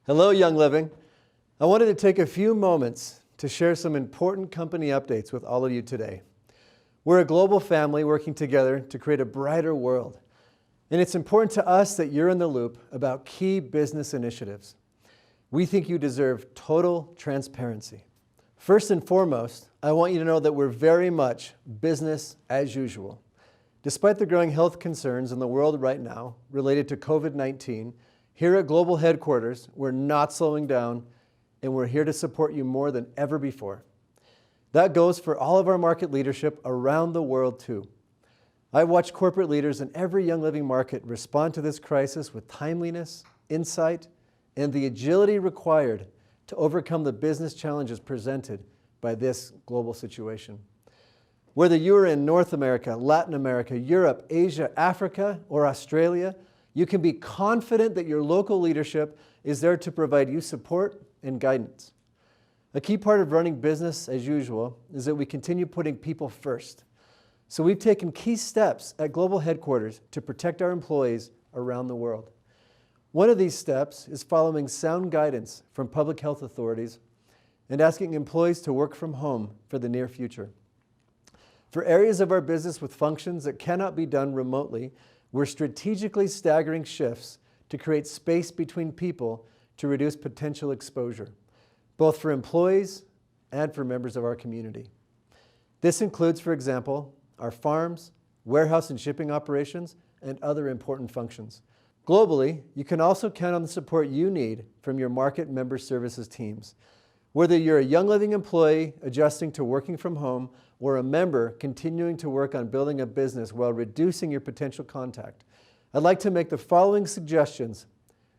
Hello, Young Living. I wanted to take a few moments to share some important company updates with all of you today. We're a global family working together to create a brighter world. And it's important to us that you're in the loop about key business initiatives. We think you deserve total transparency. First and foremost, I want you to know that we're very much business as usual. Despite the growing health concerns in the world right now related to COVID-19, here at Global Headquarters, we're not slowing down, and we're here to support you more than ever before. That goes for all of our market leadership around the world too. I've watched corporate leaders in every Young Living market respond to this crisis with timeliness, insight, and the agility required to overcome the business challenges presented by this global situation. Whether you are in North America, Latin America, Europe, Asia, Africa, or Australia, you can be confident that your local leadership is there to provide you support and guidance. A key part of running business as usual is that we continue putting people first. So we've taken key steps at Global Headquarters to protect our employees around the world. One of these steps is following sound guidance from public health authorities and asking employees to work from home for the near future. For areas of our business with functions that cannot be done remotely, we're strategically staggering shifts to create space between people to reduce potential exposure, both for employees and for members of our community. This includes, for example, our farms, warehouse and shipping operations, and other important functions. Globally, you can also count on the support you need from your market member services teams. Whether you're a Young Living employee adjusting to working from home or a member continuing to work on building a business while reducing your potential contact, I'd like to make the following suggestions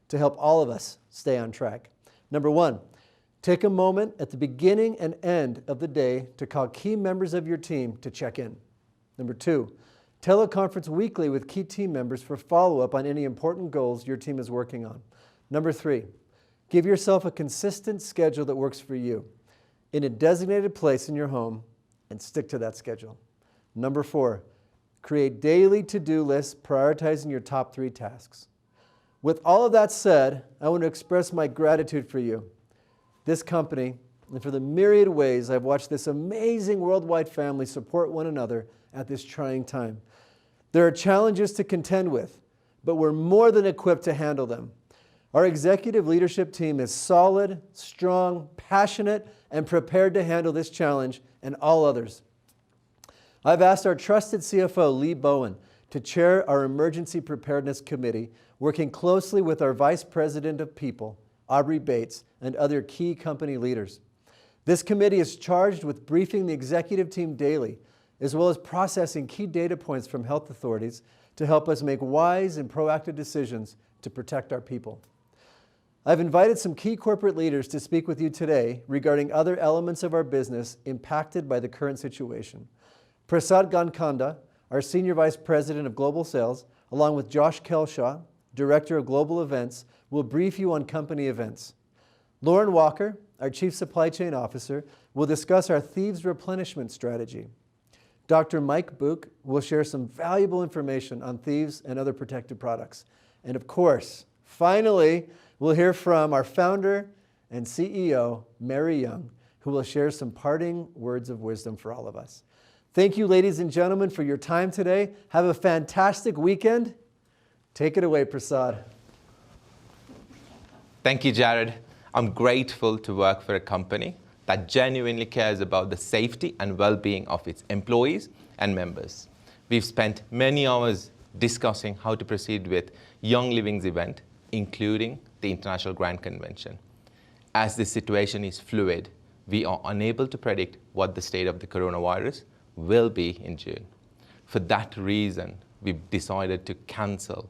to help all of us stay on track. Number one, take a moment at the beginning and end of the day to call key members of your team to check in. Number two, teleconference weekly with key team members for follow-up on any important goals your team is working on. Number three, give yourself a consistent schedule that works for you in a designated place in your home and stick to that schedule. Number four, create daily to-do lists prioritizing your top 3 tasks. With all of that said, I want to express my gratitude for you, this company, and for the myriad ways I've watched this amazing worldwide family support one another at this trying time. There are challenges to contend with, but we're more than equipped to handle them. Our executive leadership team is solid, strong, passionate, and prepared to handle this challenge and all others. I've asked our trusted CFO, Lee Bowen, to chair our Emergency Preparedness Committee, working closely with our Vice President of People, Aubrey Bates, and other key company leaders. This committee is charged with briefing the executive team daily, as well as processing key data points from health authorities to help us make wise and proactive decisions to protect our people. I've invited some key corporate leaders to speak with you today regarding other elements of our business impacted by the current situation. Prasad Gankanda, our Senior Vice President of Global Sales, along with Josh Kelshaw, Director of Global Events, will brief you on company events. Lauren Walker, our Chief Supply Chain Officer, will discuss our thieves replenishment strategy. Dr. Mike Book will share some valuable information on thieves and other protected products. And of course, finally, we'll hear from our founder and CEO, Mary Young, who will share some parting words of wisdom for all of us. Thank you, ladies and gentlemen, for your time today. Have a fantastic weekend. Take it away, Prasad. Thank you, Jared. I'm grateful to work for a company that genuinely cares about the safety and well-being of its employees and members. We've spent many hours discussing how to proceed with Young Living's event, including the International Grand Convention. As this situation is fluid, we are unable to predict what the state of the coronavirus will be in June. For that reason, we've decided to cancel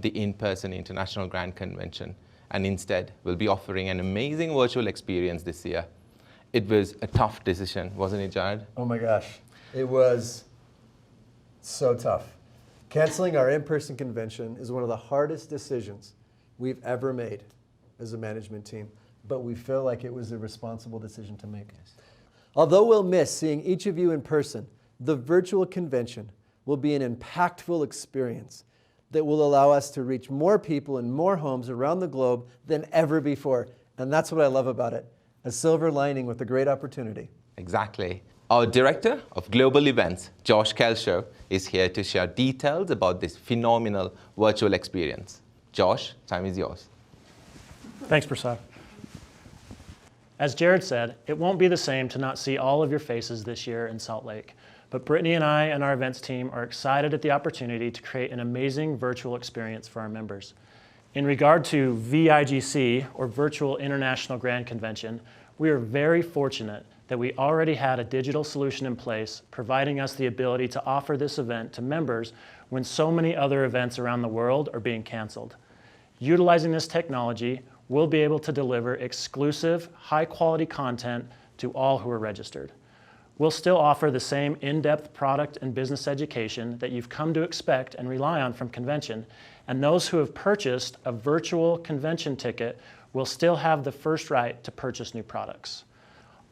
the in-person International Grand Convention, and instead we'll be offering an amazing virtual experience this year. It was a tough decision, wasn't it, Jared? Oh my gosh, it was so tough. Canceling our in-person convention is one of the hardest decisions we've ever made as a management team, but we feel like it was a responsible decision to make. Although we'll miss seeing each of you in person, the virtual convention will be an impactful experience that will allow us to reach more people in more homes around the globe than ever before. And that's what I love about it, a silver lining with a great opportunity. Exactly. Our Director of Global Events, Josh Kelshow, is here to share details about this phenomenal virtual experience. Josh, time is yours. Thanks, Prasad. As Jared said, it won't be the same to not see all of your faces this year in Salt Lake. But Brittany and I and our events team are excited at the opportunity to create an amazing virtual experience for our members. In regard to VIGC, or Virtual International Grand Convention, we are very fortunate that we already had a digital solution in place, providing us the ability to offer this event to members when so many other events around the world are being canceled. Utilizing this technology, we'll be able to deliver exclusive, high-quality content to all who are registered. We'll still offer the same in-depth product and business education that you've come to expect and rely on from convention, and those who have purchased a virtual convention ticket will still have the first right to purchase new products.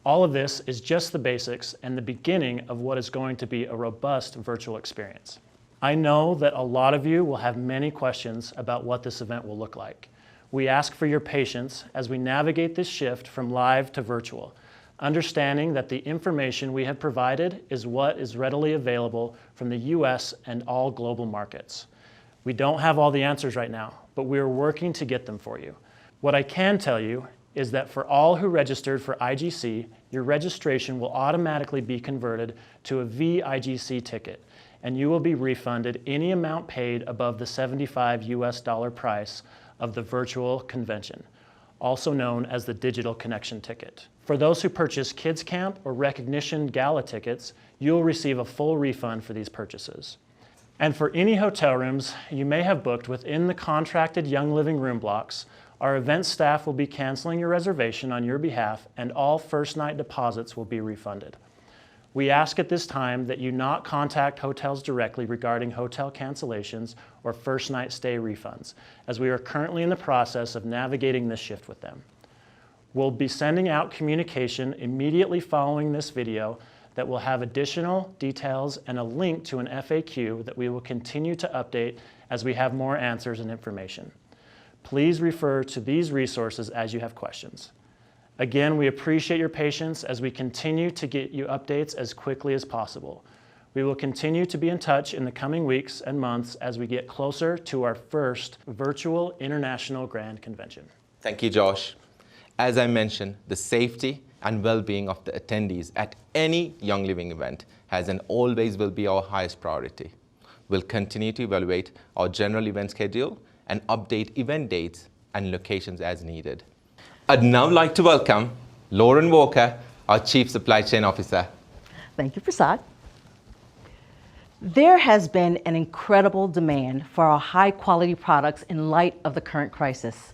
All of this is just the basics and the beginning of what is going to be a robust virtual experience. I know that a lot of you will have many questions about what this event will look like. We ask for your patience as we navigate this shift from live to virtual, understanding that the information we have provided is what is readily available from the US and all global markets. We don't have all the answers right now, but we are working to get them for you. What I can tell you is that for all who registered for IGC, your registration will automatically be converted to a VIGC ticket, and you will be refunded any amount paid above the $75 US price of the virtual convention, also known as the digital connection ticket. For those who purchase Kids Camp or Recognition Gala tickets, you'll receive a full refund for these purchases. And for any hotel rooms you may have booked within the contracted Young Living room blocks, our event staff will be canceling your reservation on your behalf, and all first night deposits will be refunded. We ask at this time that you not contact hotels directly regarding hotel cancellations or first night stay refunds, as we are currently in the process of navigating this shift with them. We'll be sending out communication immediately following this video that will have additional details and a link to an FAQ that we will continue to update as we have more answers and information. Please refer to these resources as you have questions. Again, we appreciate your patience as we continue to get you updates as quickly as possible. We will continue to be in touch in the coming weeks and months as we get closer to our first virtual international grand convention. Thank you, Josh. As I mentioned, the safety and well-being of the attendees at any Young Living event has and always will be our highest priority. We'll continue to evaluate our general event schedule and update event dates and locations as needed. I'd now like to welcome Lauren Walker, our Chief Supply Chain Officer. Thank you, Prasad. There has been an incredible demand for our high-quality products in light of the current crisis.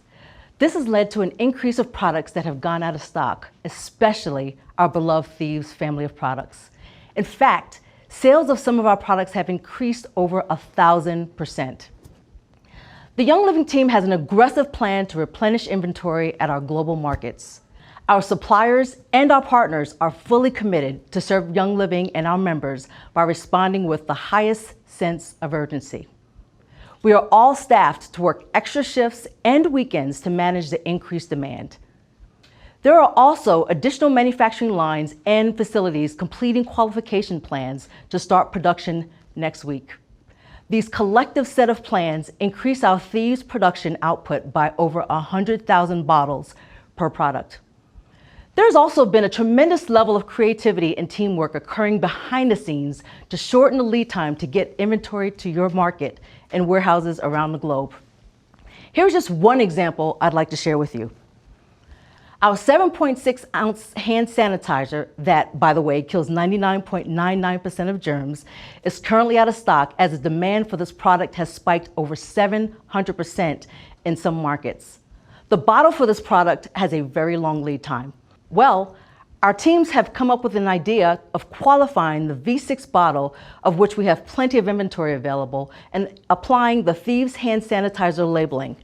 This has led to an increase of products that have gone out of stock, especially our beloved Thieves family of products. In fact, sales of some of our products have increased over 1,000%. The Young Living team has an aggressive plan to replenish inventory at our global markets. Our suppliers and our partners are fully committed to serve Young Living and our members by responding with the highest sense of urgency. We are all staffed to work extra shifts and weekends to manage the increased demand. There are also additional manufacturing lines and facilities completing qualification plans to start production next week. These collective set of plans increase our Thieves production output by over 100,000 bottles per product. There's also been a tremendous level of creativity and teamwork occurring behind the scenes to shorten the lead time to get inventory to your market and warehouses around the globe. Here's just one example I'd like to share with you. Our 7.6 ounce hand sanitizer that, by the way, kills 99.99% of germs, is currently out of stock as the demand for this product has spiked over 700% in some markets. The bottle for this product has a very long lead time. Well, our teams have come up with an idea of qualifying the V6 bottle, of which we have plenty of inventory available, and applying the Thieves hand sanitizer labeling.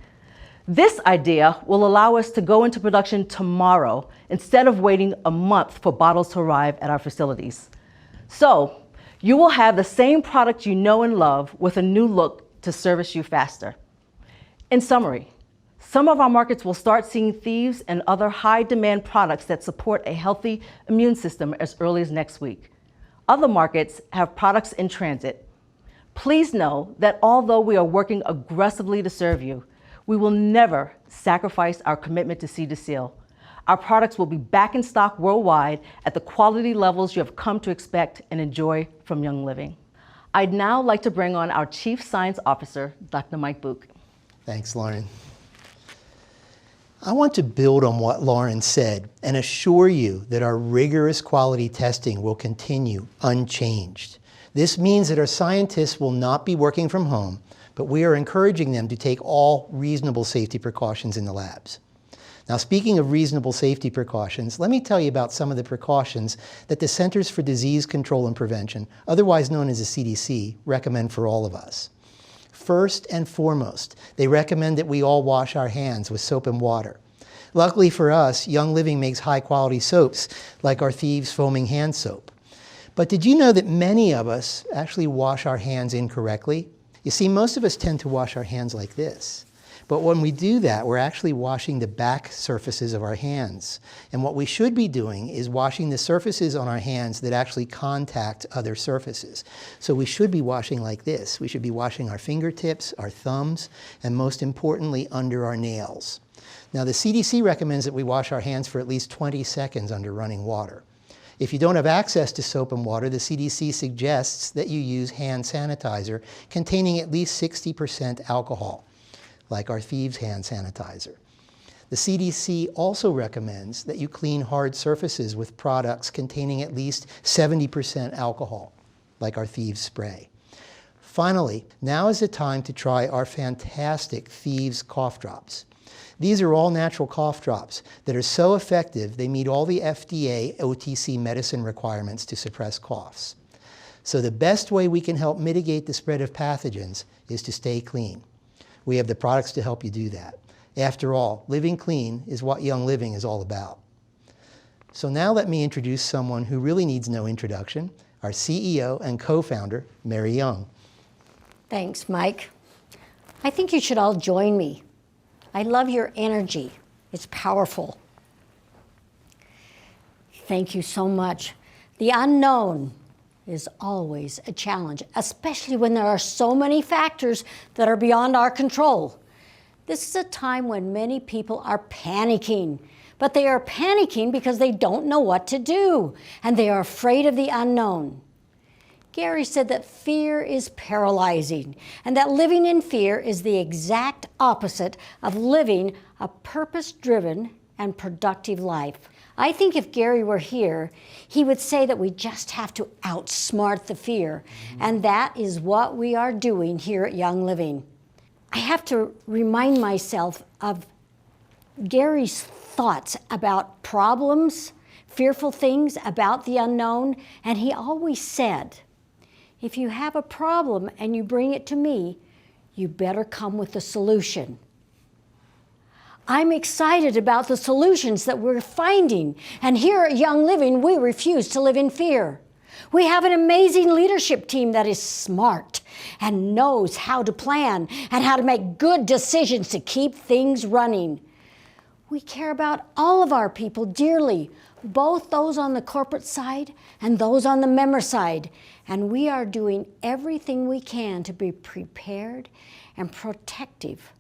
This idea will allow us to go into production tomorrow instead of waiting a month for bottles to arrive at our facilities. So you will have the same product you know and love with a new look to service you faster. In summary, some of our markets will start seeing thieves and other high-demand products that support a healthy immune system as early as next week. Other markets have products in transit. Please know that although we are working aggressively to serve you, we will never sacrifice our commitment to Seed to Seal. Our products will be back in stock worldwide at the quality levels you have come to expect and enjoy from Young Living. I'd now like to bring on our Chief Science Officer, Dr. Mike Book. Thanks, Lauren. I want to build on what Lauren said and assure you that our rigorous quality testing will continue unchanged. This means that our scientists will not be working from home, but we are encouraging them to take all reasonable safety precautions in the labs. Now, speaking of reasonable safety precautions, let me tell you about some of the precautions that the Centers for Disease Control and Prevention, otherwise known as the CDC, recommend for all of us. First and foremost, they recommend that we all wash our hands with soap and water. Luckily for us, Young Living makes high-quality soaps like our Thieves Foaming Hand Soap. But did you know that many of us actually wash our hands incorrectly? You see, most of us tend to wash our hands like this. But when we do that, we're actually washing the back surfaces of our hands. And what we should be doing is washing the surfaces on our hands that actually contact other surfaces. So we should be washing like this. We should be washing our fingertips, our thumbs, and most importantly, under our nails. Now, the CDC recommends that we wash our hands for at least 20 seconds under running water. If you don't have access to soap and water, the CDC suggests that you use hand sanitizer containing at least 60% alcohol, like our Thieves hand sanitizer. The CDC also recommends that you clean hard surfaces with products containing at least 70% alcohol, like our Thieves spray. Finally, now is the time to try our fantastic Thieves cough drops. These are all natural cough drops that are so effective they meet all the FDA OTC medicine requirements to suppress coughs. So the best way we can help mitigate the spread of pathogens is to stay clean. We have the products to help you do that. After all, living clean is what Young Living is all about. So now let me introduce someone who really needs no introduction, our CEO and co-founder, Mary Young. Thanks, Mike. I think you should all join me. I love your energy. It's powerful. Thank you so much. The unknown is always a challenge, especially when there are so many factors that are beyond our control. This is a time when many people are panicking, but they are panicking because they don't know what to do, and they are afraid of the unknown. Gary said that fear is paralyzing, and that living in fear is the exact opposite of living a purpose-driven and productive life. I think if Gary were here, he would say that we just have to outsmart the fear, and that is what we are doing here at Young Living. I have to remind myself of Gary's thoughts about problems, fearful things, about the unknown, and he always said, if you have a problem and you bring it to me, you better come with a solution. I'm excited about the solutions that we're finding. And here at Young Living, we refuse to live in fear. We have an amazing leadership team that is smart and knows how to plan and how to make good decisions to keep things running. We care about all of our people dearly, both those on the corporate side and those on the member side. And we are doing everything we can to be prepared and protective.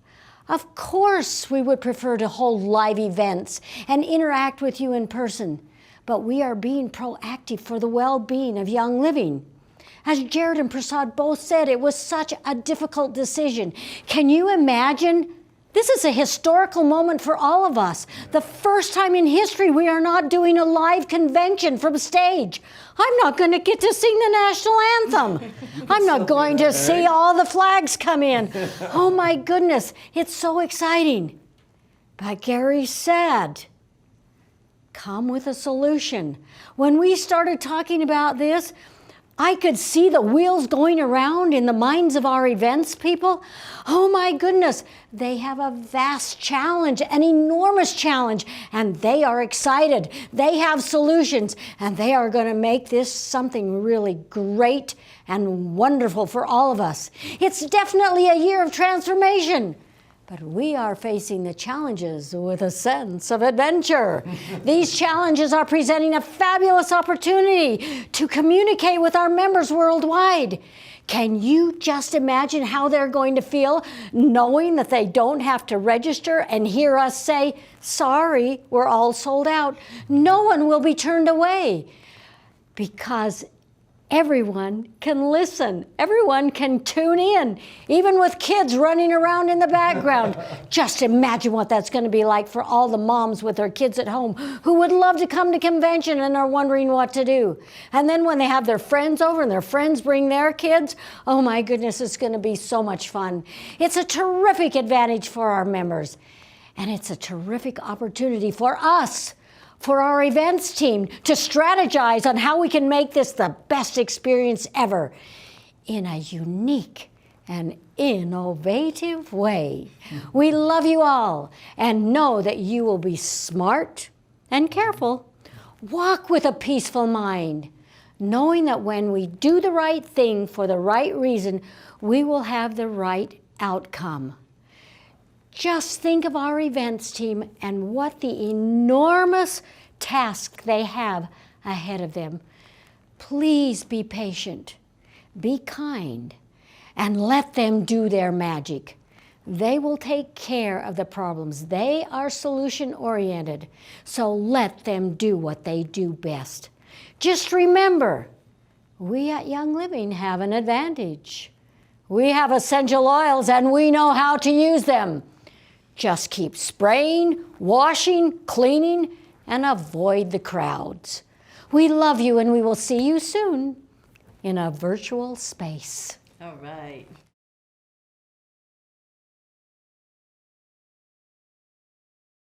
Of course, we would prefer to hold live events and interact with you in person, but we are being proactive for the well-being of Young Living. As Jared and Prasad both said, it was such a difficult decision. Can you imagine? This is a historical moment for all of us. The first time in history we are not doing a live convention from stage. I'm not going to get to sing the national anthem. I'm not going to see all the flags come in. Oh my goodness, it's so exciting. But Gary said, come with a solution. When we started talking about this, I could see the wheels going around in the minds of our events people. Oh my goodness, they have a vast challenge, an enormous challenge, and they are excited. They have solutions, and they are going to make this something really great and wonderful for all of us. It's definitely a year of transformation. But we are facing the challenges with a sense of adventure. These challenges are presenting a fabulous opportunity to communicate with our members worldwide. Can you just imagine how they're going to feel knowing that they don't have to register and hear us say, sorry, we're all sold out? No one will be turned away because everyone can listen. Everyone can tune in, even with kids running around in the background. Just imagine what that's going to be like for all the moms with their kids at home who would love to come to convention and are wondering what to do. And then when they have their friends over and their friends bring their kids, oh my goodness, it's going to be so much fun. It's a terrific advantage for our members. And it's a terrific opportunity for us, for our events team, to strategize on how we can make this the best experience ever in a unique and innovative way. We love you all and know that you will be smart and careful. Walk with a peaceful mind, knowing that when we do the right thing for the right reason, we will have the right outcome. Just think of our events team and what the enormous task they have ahead of them. Please be patient, be kind, and let them do their magic. They will take care of the problems. They are solution-oriented, so let them do what they do best. Just remember, we at Young Living have an advantage. We have essential oils and we know how to use them. Just keep spraying, washing, cleaning, and avoid the crowds. We love you and we will see you soon in a virtual space. All right.